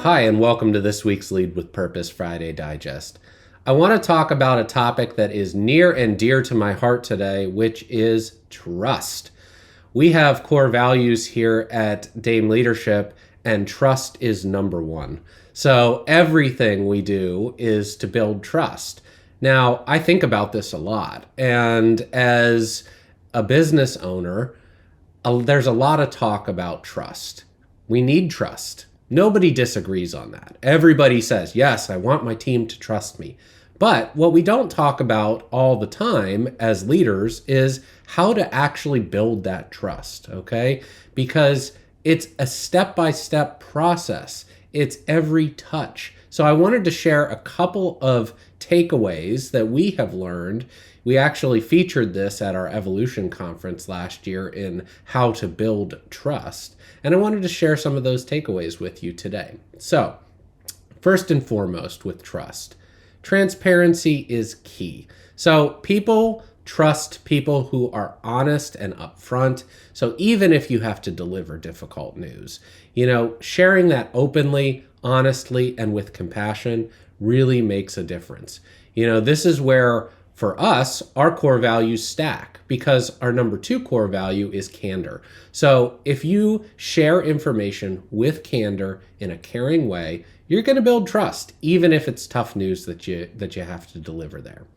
Hi, and welcome to this week's Lead with Purpose Friday Digest. I want to talk about a topic that is near and dear to my heart today, which is trust. We have core values here at Dame Leadership, and trust is number one. So everything we do is to build trust. Now, I think about this a lot, and as a business owner, there's a lot of talk about trust. We need trust. Nobody disagrees on that. Everybody says, yes, I want my team to trust me. But what we don't talk about all the time as leaders is how to actually build that trust, okay? Because it's a step-by-step process. It's every touch. So I wanted to share a couple of takeaways that we have learned. We actually featured this at our Evolution conference last year in how to build trust. And I wanted to share some of those takeaways with you today. So, first and foremost with trust, transparency is key. So people trust people who are honest and upfront. So even if you have to deliver difficult news, sharing that openly, honestly, and with compassion really makes a difference. This is where, for us, our core values stack because our number 2 core value is candor. So if you share information with candor in a caring way, you're going to build trust, even if it's tough news that you have to deliver there.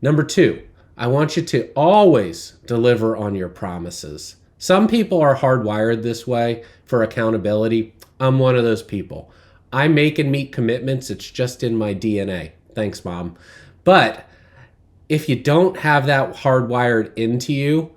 Number 2, I want you to always deliver on your promises. Some people are hardwired this way for accountability. I'm one of those people. I make and meet commitments. It's just in my DNA. Thanks, Mom. But if you don't have that hardwired into you,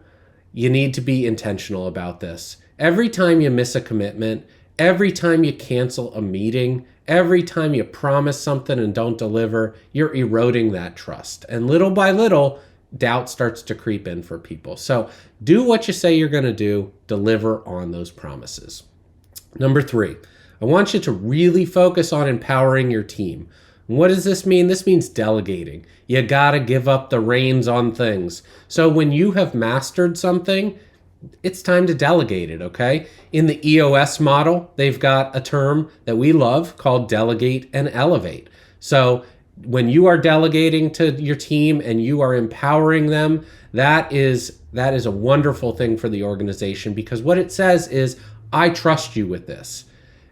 you need to be intentional about this. Every time you miss a commitment, every time you cancel a meeting, every time you promise something and don't deliver, you're eroding that trust. And little by little, doubt starts to creep in for people. So do what you say you're going to do, deliver on those promises. Number 3, I want you to really focus on empowering your team. What does this mean? This means delegating. You gotta give up the reins on things. So when you have mastered something, it's time to delegate it, okay? In the EOS model, they've got a term that we love called delegate and elevate. So when you are delegating to your team and you are empowering them, that is a wonderful thing for the organization, because what it says is, I trust you with this.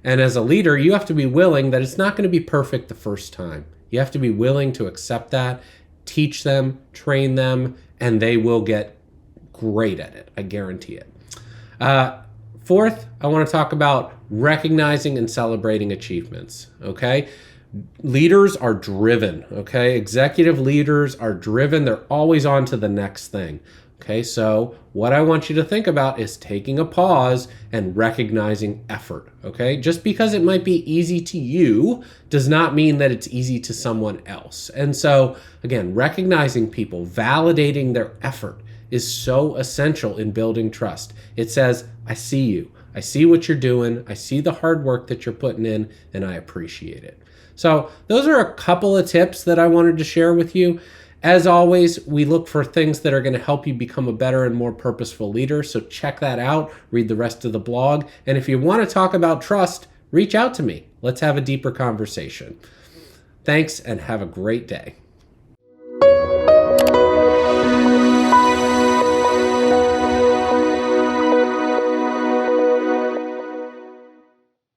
And as a leader, you have to be willing that it's not going to be perfect the first time. You have to be willing to accept that, teach them, train them, and they will get great at it. I guarantee it. Fourth, I want to talk about recognizing and celebrating achievements, okay? Leaders are driven, okay? Executive leaders are driven. They're always on to the next thing. Okay, so what I want you to think about is taking a pause and recognizing effort, okay? Just because it might be easy to you does not mean that it's easy to someone else. And so, again, recognizing people, validating their effort is so essential in building trust. It says, I see you. I see what you're doing. I see the hard work that you're putting in, and I appreciate it. So those are a couple of tips that I wanted to share with you. As always, we look for things that are going to help you become a better and more purposeful leader. So check that out, read the rest of the blog. And if you want to talk about trust, reach out to me. Let's have a deeper conversation. Thanks, and have a great day.